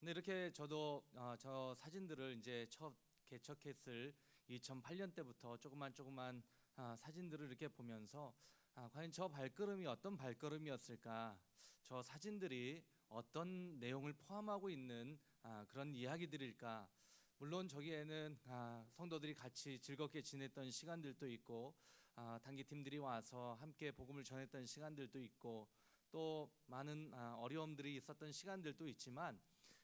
근데 이렇게 저도 저 사진들을 이제 첫 개척했을 2008년 때부터 조그만 사진들을 이렇게 보면서 과연 저 발걸음이 어떤 발걸음이었을까, 저 사진들이 어떤 내용을 포함하고 있는 그런 이야기들일까. 물론 저기에는 성도들이 같이 즐겁게 지냈던 시간들도 있고, 단기팀들이 와서 함께 복음을 전했던 시간들도 있고, 또 많은 어려움들이 있었던 시간들도 있지만,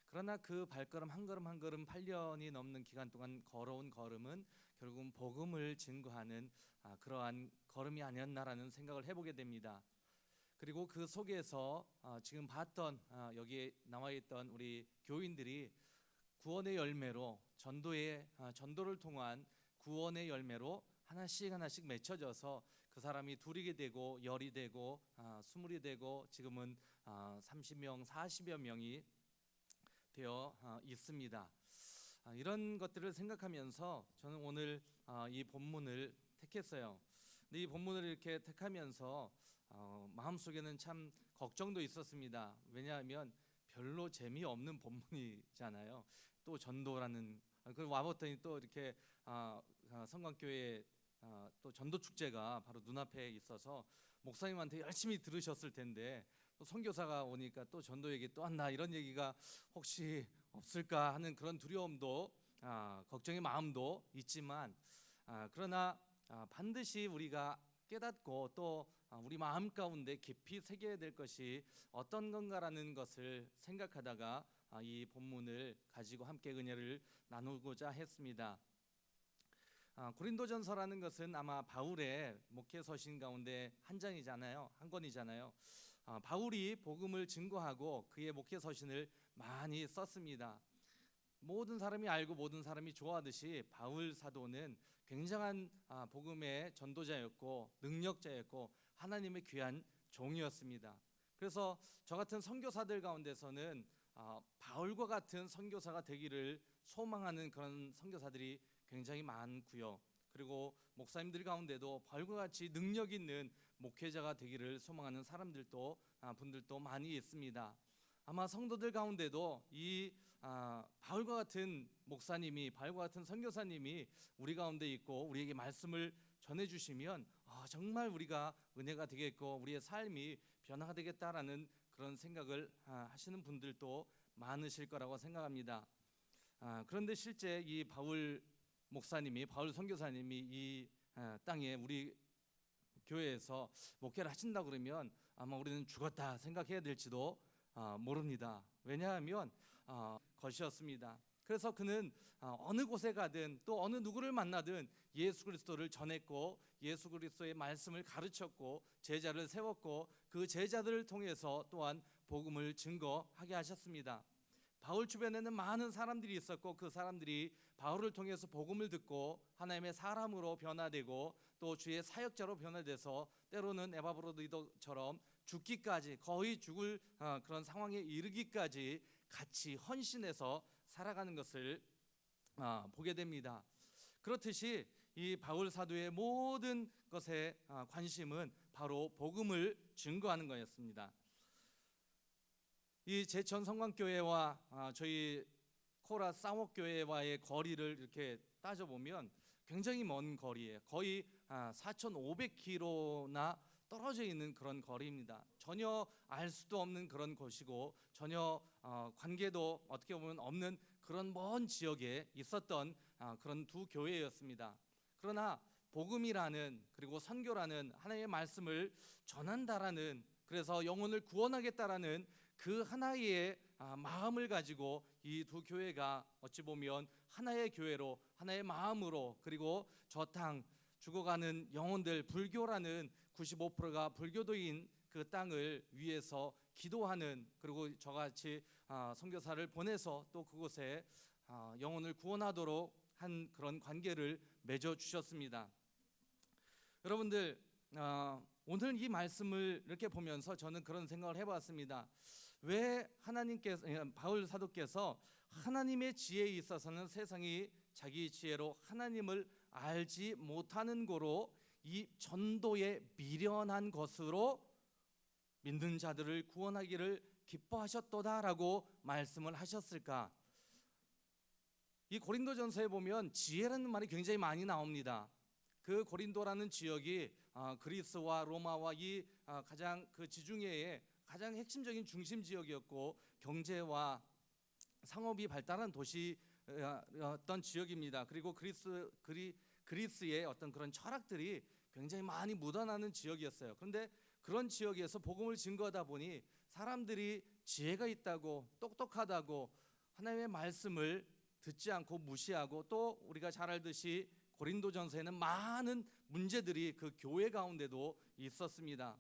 그러나 그 발걸음 한 걸음 한 걸음 8년이 넘는 기간 동안 걸어온 걸음은 결국은 복음을 증거하는 그러한 걸음이 아니었나라는 생각을 해보게 됩니다. 그리고 그 속에서 지금 봤던 여기에 나와 있던 우리 교인들이 구원의 열매로, 전도를 통한 구원의 열매로 하나씩 맺혀져서 그 사람이 둘이 되고 열이 되고 스물이 되고 지금은 30명 40여 명이 되어 있습니다. 이런 것들을 생각하면서 저는 오늘 이 본문을 택했어요. 근데 이 본문을 이렇게 택하면서 마음속에는 참 걱정도 있었습니다. 왜냐하면 별로 재미없는 본문이잖아요. 또 전도라는, 그 와봤더니 또 이렇게 성광교회 또 전도 축제가 바로 눈앞에 있어서 목사님한테 열심히 들으셨을 텐데, 또 선교사가 오니까 또 전도 얘기 또 한다, 이런 얘기가 혹시 없을까 하는 그런 두려움도, 걱정의 마음도 있지만, 그러나 반드시 우리가 깨닫고 또 우리 마음 가운데 깊이 새겨야 될 것이 어떤 건가라는 것을 생각하다가 이 본문을 가지고 함께 은혜를 나누고자 했습니다. 고린도전서라는 것은 아마 바울의 목회 서신 가운데 한 장이잖아요, 한 권이잖아요. 바울이 복음을 증거하고 그의 목회 서신을 많이 썼습니다. 모든 사람이 알고 모든 사람이 좋아하듯이 바울 사도는 굉장한 복음의 전도자였고 능력자였고 하나님의 귀한 종이었습니다. 그래서 저 같은 선교사들 가운데서는 바울과 같은 선교사가 되기를 소망하는 그런 선교사들이 굉장히 많고요. 그리고 목사님들 가운데도 바울과 같이 능력 있는 목회자가 되기를 소망하는 분들도 많이 있습니다. 아마 성도들 가운데도 이 바울과 같은 목사님이, 바울과 같은 선교사님이 우리 가운데 있고 우리에게 말씀을 전해주시면 정말 우리가 은혜가 되겠고 우리의 삶이 변화가 되겠다라는 그런 생각을 하시는 분들도 많으실 거라고 생각합니다. 그런데 실제 이 바울 목사님이, 바울 선교사님이 이 땅에 우리 교회에서 목회를 하신다 그러면 아마 우리는 죽었다 생각해야 될지도 모릅니다. 왜냐하면 것이었습니다. 그래서 그는 어느 곳에 가든 또 어느 누구를 만나든 예수 그리스도를 전했고 예수 그리스도의 말씀을 가르쳤고 제자를 세웠고 그 제자들을 통해서 또한 복음을 증거하게 하셨습니다. 바울 주변에는 많은 사람들이 있었고 그 사람들이 바울을 통해서 복음을 듣고 하나님의 사람으로 변화되고 또 주의 사역자로 변화돼서 때로는 에바브로디도처럼 죽기까지, 거의 죽을 그런 상황에 이르기까지 같이 헌신해서 살아가는 것을 보게 됩니다. 그렇듯이 이 바울 사도의 모든 것에 관심은 바로 복음을 증거하는 거였습니다. 이 제천 성광교회와 저희 코라 쌍옥교회와의 거리를 이렇게 따져보면 굉장히 먼 거리예요. 거의 4,500km나 떨어져 있는 그런 거리입니다. 전혀 알 수도 없는 그런 곳이고 전혀 관계도 어떻게 보면 없는 그런 먼 지역에 있었던 그런 두 교회였습니다. 그러나 복음이라는, 그리고 선교라는, 하나님의 말씀을 전한다라는, 그래서 영혼을 구원하겠다라는 그 하나의 마음을 가지고 이 두 교회가 어찌 보면 하나의 교회로, 하나의 마음으로, 그리고 저 땅 죽어가는 영혼들, 불교라는 95%가 불교도인 그 땅을 위해서 기도하는, 그리고 저같이 선교사를 보내서 또 그곳에 영혼을 구원하도록 한 그런 관계를 맺어 주셨습니다. 여러분들, 오늘 이 말씀을 이렇게 보면서 저는 그런 생각을 해봤습니다. 왜 바울 사도께서 하나님의 지혜에 있어서는 세상이 자기 지혜로 하나님을 알지 못하는 고로 이 전도에 미련한 것으로 믿는 자들을 구원하기를 기뻐하셨도다라고 말씀을 하셨을까? 이 고린도전서에 보면 지혜라는 말이 굉장히 많이 나옵니다. 그 고린도라는 지역이 그리스와 로마와 이 가장 그 지중해의 가장 핵심적인 중심 지역이었고 경제와 상업이 발달한 도시였던 지역입니다. 그리고 그리스의 어떤 그런 철학들이 굉장히 많이 묻어나는 지역이었어요. 그런데 그런 지역에서 복음을 증거하다 보니 사람들이 지혜가 있다고 똑똑하다고 하나님의 말씀을 듣지 않고 무시하고, 또 우리가 잘 알듯이 고린도전서에는 많은 문제들이 그 교회 가운데도 있었습니다.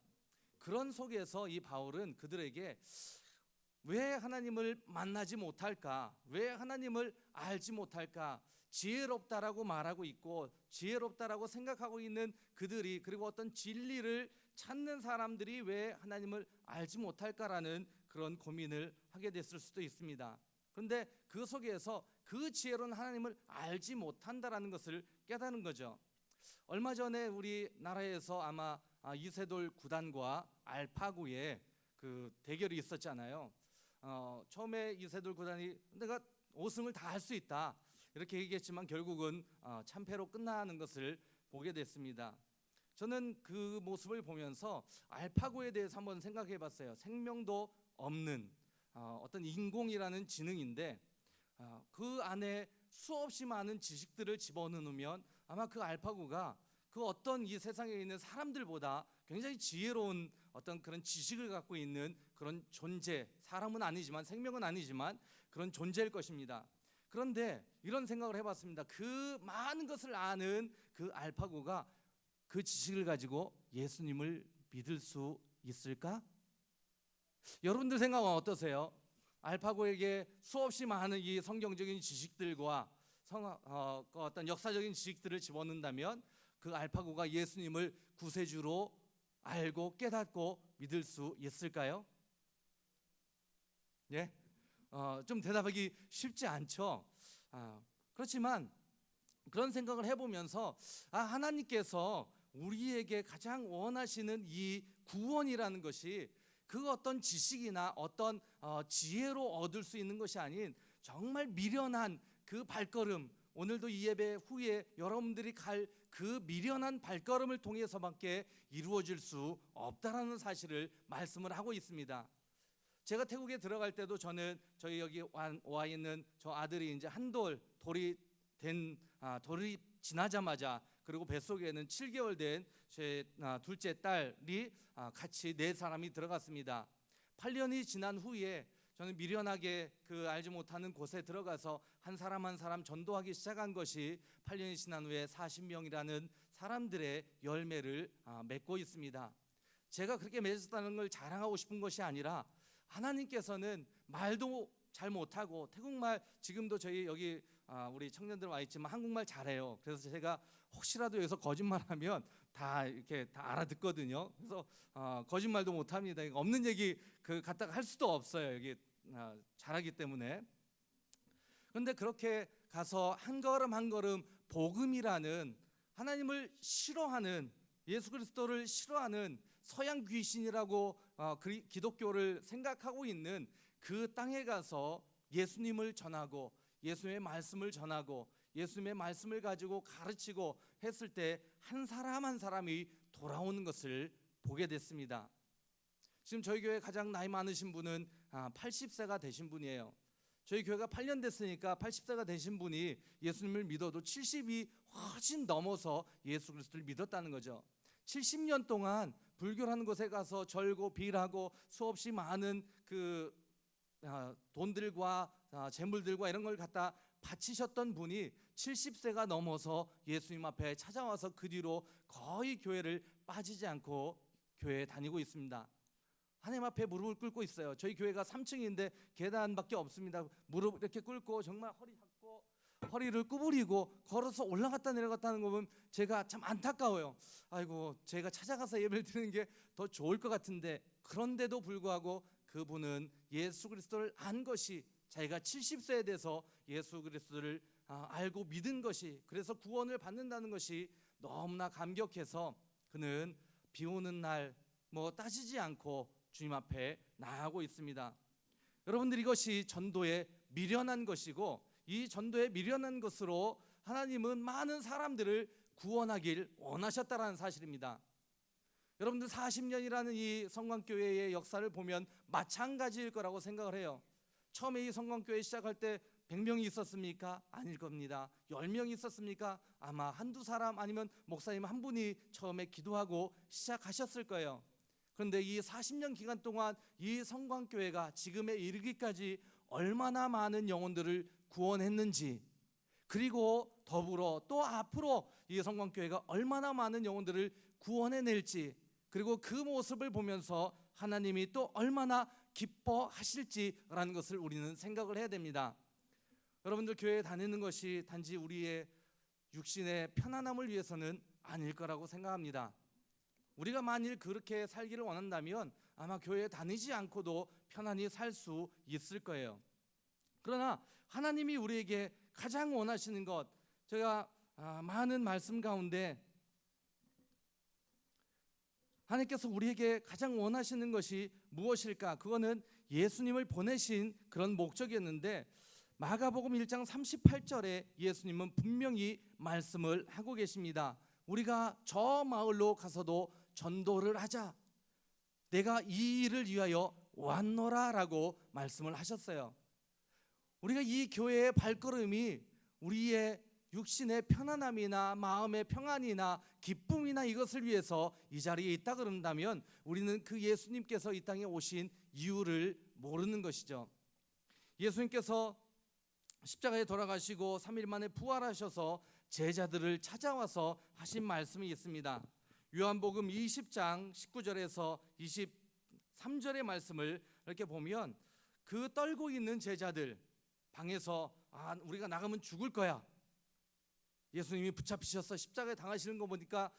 그런 속에서 이 바울은 그들에게 왜 하나님을 만나지 못할까? 왜 하나님을 알지 못할까? 지혜롭다라고 말하고 있고 지혜롭다라고 생각하고 있는 그들이, 그리고 어떤 진리를 찾는 사람들이 왜 하나님을 알지 못할까라는 그런 고민을 하게 됐을 수도 있습니다. 그런데 그 속에서 그 지혜로는 하나님을 알지 못한다라는 것을 깨닫는 거죠. 얼마 전에 우리나라에서 아마 이세돌 구단과 알파고의 그 대결이 있었잖아요. 처음에 이세돌 구단이 내가 5승을 다 할 수 있다 이렇게 얘기했지만 결국은 참패로 끝나는 것을 보게 됐습니다. 저는 그 모습을 보면서 알파고에 대해서 한번 생각해 봤어요. 생명도 없는 어떤 인공이라는 지능인데 그 안에 수없이 많은 지식들을 집어넣으면 아마 그 알파고가 그 어떤 이 세상에 있는 사람들보다 굉장히 지혜로운 어떤 그런 지식을 갖고 있는 그런 존재, 사람은 아니지만 생명은 아니지만 그런 존재일 것입니다. 그런데 이런 생각을 해봤습니다. 그 많은 것을 아는 그 알파고가 그 지식을 가지고 예수님을 믿을 수 있을까? 여러분들 생각은 어떠세요? 알파고에게 수없이 많은 이 성경적인 지식들과 어떤 역사적인 지식들을 집어넣는다면 그 알파고가 예수님을 구세주로 알고 깨닫고 믿을 수 있을까요? 예? 좀 대답하기 쉽지 않죠. 그렇지만 그런 생각을 해보면서 하나님께서 우리에게 가장 원하시는 이 구원이라는 것이 그 어떤 지식이나 어떤 지혜로 얻을 수 있는 것이 아닌 정말 미련한 그 발걸음, 오늘도 이 예배 후에 여러분들이 갈 그 미련한 발걸음을 통해서밖에 이루어질 수 없다라는 사실을 말씀을 하고 있습니다. 제가 태국에 들어갈 때도 저는 저희 여기 와 있는 저 아들이 이제 돌이 지나자마자, 그리고 뱃속에는 7개월 된 제 둘째 딸이 같이 네 사람이 들어갔습니다. 8년이 지난 후에 저는 미련하게 그 알지 못하는 곳에 들어가서 한 사람 한 사람 전도하기 시작한 것이 8년이 지난 후에 40명이라는 사람들의 열매를 맺고 있습니다. 제가 그렇게 맺었다는 걸 자랑하고 싶은 것이 아니라 하나님께서는 말도 잘 못하고 태국말, 지금도 저희 여기 우리 청년들 와 있지만 한국말 잘해요. 그래서 제가 혹시라도 여기서 거짓말하면 다 이렇게 다 알아듣거든요. 그래서 거짓말도 못합니다. 없는 얘기 갖다가 할 수도 없어요. 여기 잘하기 때문에. 그런데 그렇게 가서 한 걸음 한 걸음 복음이라는 하나님을 싫어하는, 예수 그리스도를 싫어하는 서양 귀신이라고 기독교를 생각하고 있는 그 땅에 가서 예수님을 전하고 예수의 말씀을 전하고 예수님의 말씀을 가지고 가르치고 했을 때 한 사람 한 사람이 돌아오는 것을 보게 됐습니다. 지금 저희 교회 가장 나이 많으신 분은 80세가 되신 분이에요. 저희 교회가 8년 됐으니까 80세가 되신 분이 예수님을 믿어도 70이 훨씬 넘어서 예수 그리스도를 믿었다는 거죠. 70년 동안 불교라는 곳에 가서 절고 빌하고 수없이 많은 그 돈들과 재물들과 이런 걸 갖다 바치셨던 분이 70세가 넘어서 예수님 앞에 찾아와서 그 뒤로 거의 교회를 빠지지 않고 교회에 다니고 있습니다. 하나님 앞에 무릎을 꿇고 있어요. 저희 교회가 3층인데 계단밖에 없습니다. 무릎 이렇게 꿇고 정말 허리 잡고 허리를 구부리고 걸어서 올라갔다 내려갔다 하는 거 보면 제가 참 안타까워요. 아이고, 제가 찾아가서 예배를 드리는 게 더 좋을 것 같은데, 그런데도 불구하고 그분은 예수 그리스도를 안 것이, 자기가 70세에 돼서 예수 그리스도를 알고 믿은 것이, 그래서 구원을 받는다는 것이 너무나 감격해서 그는 비 오는 날 따지지 않고 주님 앞에 나아가고 있습니다. 여러분들 이것이 전도의 미련한 것이고, 이 전도의 미련한 것으로 하나님은 많은 사람들을 구원하길 원하셨다라는 사실입니다. 여러분들 40년이라는 이 성광교회의 역사를 보면 마찬가지일 거라고 생각을 해요. 처음에 이 성광교회 시작할 때 100명이 있었습니까? 아닐 겁니다. 10명이 있었습니까? 아마 한두 사람 아니면 목사님 한 분이 처음에 기도하고 시작하셨을 거예요. 그런데 이 40년 기간 동안 이 성광교회가 지금에 이르기까지 얼마나 많은 영혼들을 구원했는지, 그리고 더불어 또 앞으로 이 성광교회가 얼마나 많은 영혼들을 구원해낼지, 그리고 그 모습을 보면서 하나님이 또 얼마나 기뻐하실지라는 것을 우리는 생각을 해야 됩니다. 여러분들 교회에 다니는 것이 단지 우리의 육신의 편안함을 위해서는 아닐 거라고 생각합니다. 우리가 만일 그렇게 살기를 원한다면 아마 교회에 다니지 않고도 편안히 살 수 있을 거예요. 그러나 하나님이 우리에게 가장 원하시는 것, 제가 많은 말씀 가운데 하나님께서 우리에게 가장 원하시는 것이 무엇일까? 그거는 예수님을 보내신 그런 목적이었는데, 마가복음 1장 38절에 예수님은 분명히 말씀을 하고 계십니다. 우리가 저 마을로 가서도 전도를 하자. 내가 이 일을 위하여 왔노라 라고 말씀을 하셨어요. 우리가 이 교회의 발걸음이 우리의 육신의 편안함이나 마음의 평안이나 기쁨이나 이것을 위해서 이 자리에 있다 그런다면 우리는 그 예수님께서 이 땅에 오신 이유를 모르는 것이죠. 예수님께서 십자가에 돌아가시고 3일 만에 부활하셔서 제자들을 찾아와서 하신 말씀이 있습니다. 요한복음 20장 19절에서 23절의 말씀을 이렇게 보면, 그 떨고 있는 제자들 방에서 우리가 나가면 죽을 거야. 예수님이 붙잡히셔서 십자가에 당하시는 거 보니까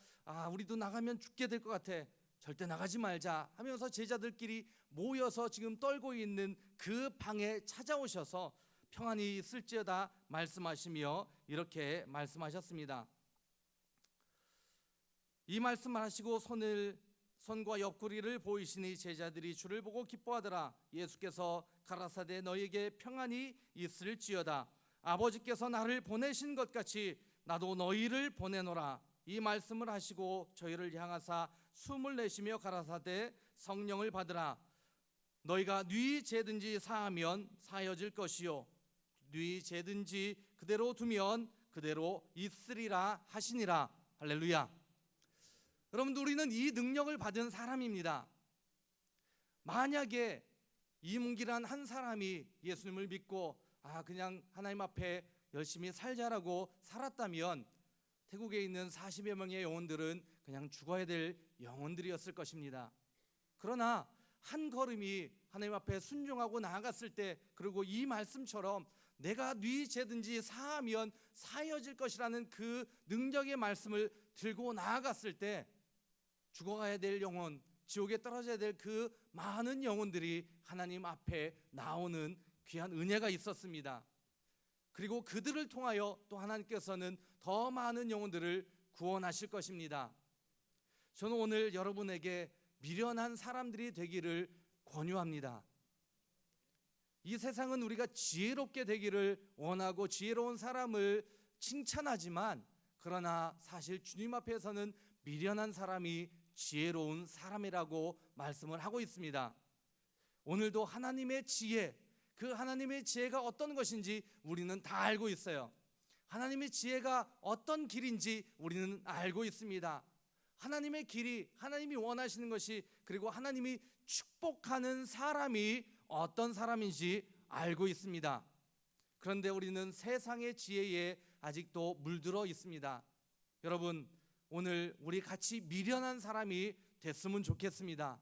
우리도 나가면 죽게 될 것 같아. 절대 나가지 말자 하면서 제자들끼리 모여서 지금 떨고 있는 그 방에 찾아오셔서 평안히 있을지어다 말씀하시며 이렇게 말씀하셨습니다. 이 말씀을 하시고 손과 옆구리를 보이시니 제자들이 주를 보고 기뻐하더라. 예수께서 가라사대 너희에게 평안이 있을지어다. 아버지께서 나를 보내신 것 같이 나도 너희를 보내노라. 이 말씀을 하시고 저희를 향하사 숨을 내쉬며 가라사대 성령을 받으라. 너희가 네 죄든지 사하면 사여질 것이요 네 죄든지 그대로 두면 그대로 있으리라 하시니라. 할렐루야. 여러분들, 우리는 이 능력을 받은 사람입니다. 만약에 이문기란 한 사람이 예수님을 믿고 그냥 하나님 앞에 열심히 살자라고 살았다면 태국에 있는 40여 명의 영혼들은 그냥 죽어야 될 영혼들이었을 것입니다. 그러나 한 걸음이 하나님 앞에 순종하고 나아갔을 때, 그리고 이 말씀처럼 내가 네 죄든지 사하면 사여질 것이라는 그 능력의 말씀을 들고 나아갔을 때 죽어가야 될 영혼, 지옥에 떨어져야 될 그 많은 영혼들이 하나님 앞에 나오는 귀한 은혜가 있었습니다. 그리고 그들을 통하여 또 하나님께서는 더 많은 영혼들을 구원하실 것입니다. 저는 오늘 여러분에게 미련한 사람들이 되기를 권유합니다. 이 세상은 우리가 지혜롭게 되기를 원하고 지혜로운 사람을 칭찬하지만, 그러나 사실 주님 앞에서는 미련한 사람이 지혜로운 사람이라고 말씀을 하고 있습니다. 오늘도 하나님의 지혜, 그 하나님의 지혜가 어떤 것인지 우리는 다 알고 있어요. 하나님의 지혜가 어떤 길인지 우리는 알고 있습니다. 하나님의 길이, 하나님이 원하시는 것이, 그리고 하나님이 축복하는 사람이 어떤 사람인지 알고 있습니다. 그런데 우리는 세상의 지혜에 아직도 물들어 있습니다. 여러분, 오늘 우리 같이 미련한 사람이 됐으면 좋겠습니다.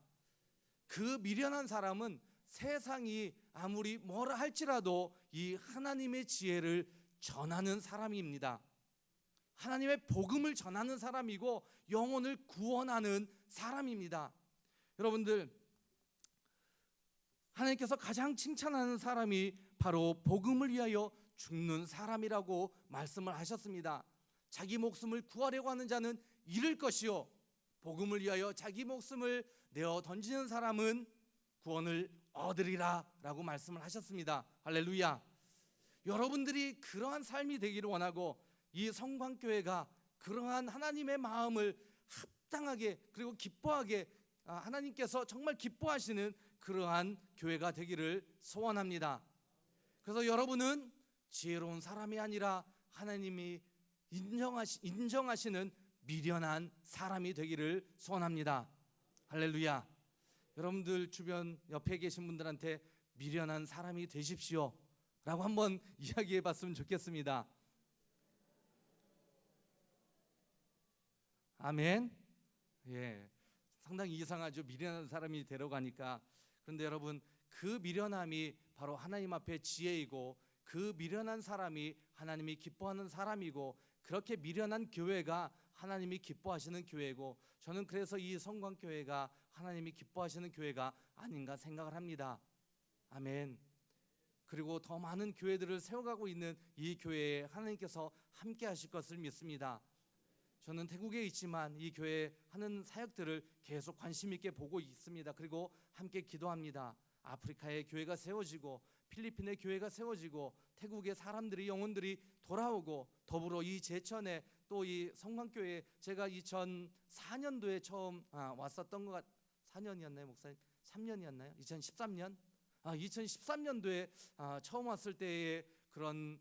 그 미련한 사람은 세상이 아무리 뭐라 할지라도 이 하나님의 지혜를 전하는 사람입니다. 하나님의 복음을 전하는 사람이고 영혼을 구원하는 사람입니다. 여러분들, 하나님께서 가장 칭찬하는 사람이 바로 복음을 위하여 죽는 사람이라고 말씀을 하셨습니다. 자기 목숨을 구하려고 하는 자는 잃을 것이요 복음을 위하여 자기 목숨을 내어 던지는 사람은 구원을 얻으리라라고 말씀을 하셨습니다. 할렐루야. 여러분들이 그러한 삶이 되기를 원하고 이 성광교회가 그러한 하나님의 마음을 합당하게 그리고 기뻐하게 하나님께서 정말 기뻐하시는 그러한 교회가 되기를 소원합니다. 그래서 여러분은 지혜로운 사람이 아니라 하나님이 인정하시는 미련한 사람이 되기를 소원합니다. 할렐루야. 여러분들 주변 옆에 계신 분들한테 미련한 사람이 되십시오 라고 한번 이야기해 봤으면 좋겠습니다. 아멘. 예, 상당히 이상하죠. 미련한 사람이 데려가니까. 그런데 여러분, 그 미련함이 바로 하나님 앞에 지혜이고 그 미련한 사람이 하나님이 기뻐하는 사람이고 그렇게 미련한 교회가 하나님이 기뻐하시는 교회고 저는 그래서 이 성광교회가 하나님이 기뻐하시는 교회가 아닌가 생각을 합니다. 아멘. 그리고 더 많은 교회들을 세워가고 있는 이 교회에 하나님께서 함께 하실 것을 믿습니다. 저는 태국에 있지만 이 교회 하는 사역들을 계속 관심 있게 보고 있습니다. 그리고 함께 기도합니다. 아프리카의 교회가 세워지고 필리핀의 교회가 세워지고 태국의 사람들이 영혼들이 돌아오고 더불어 이 제천에 또 이 성광교회에 제가 2004년도에 처음 왔었던 것 4년이었나요 목사님? 3년이었나요? 2013년? 2013년도에 처음 왔을 때의 그런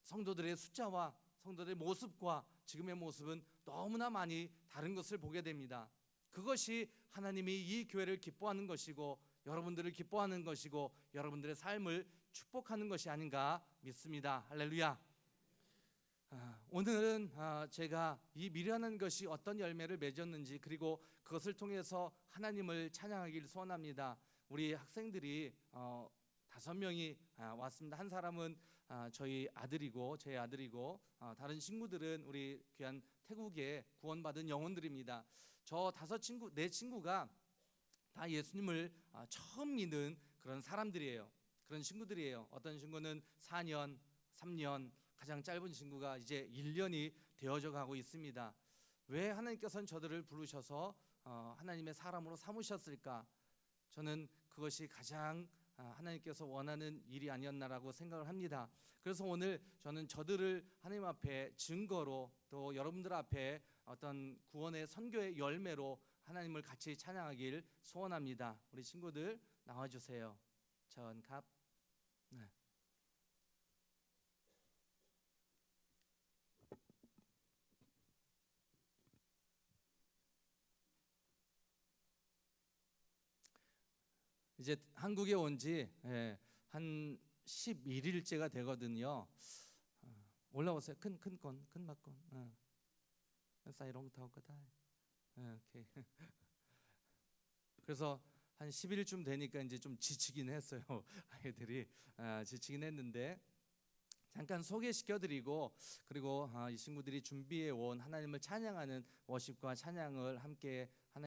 성도들의 숫자와 성도들의 모습과 지금의 모습은 너무나 많이 다른 것을 보게 됩니다. 그것이 하나님이 이 교회를 기뻐하는 것이고 여러분들을 기뻐하는 것이고 여러분들의 삶을 축복하는 것이 아닌가 믿습니다. 할렐루야. 오늘은 제가 이 미련한 것이 어떤 열매를 맺었는지 그리고 그것을 통해서 하나님을 찬양하기를 소원합니다. 우리 학생들이 5명이 왔습니다. 한 사람은 저희 아들이고 제 아들이고 다른 친구들은 우리 귀한 태국에 구원받은 영혼들입니다. 저 네 친구가 다 예수님을 처음 믿는 그런 사람들이에요. 그런 친구들이에요. 어떤 친구는 4년, 3년, 가장 짧은 친구가 이제 1년이 되어져 가고 있습니다. 왜 하나님께서는 저들을 부르셔서 하나님의 사람으로 삼으셨을까? 저는 그것이 가장 하나님께서 원하는 일이 아니었나라고 생각을 합니다. 그래서 오늘 저는 저들을 하나님 앞에 증거로 또 여러분들 앞에 어떤 구원의 선교의 열매로 하나님을 같이 찬양하길 소원합니다. 우리 친구들 나와주세요. 전갑. 네. 이제 한국에 온 지 한 11일째가 되거든요. 올라오세요. 큰 막건. 사이롱 타오거다. 오케이. 그래서 한 10일쯤 되니까 이제 좀 지치긴 했어요. 아이들이 지치긴 했는데 잠깐 소개시켜드리고 그리고 이 친구들이 준비해 온 하나님을 찬양하는 워십과 찬양을 함께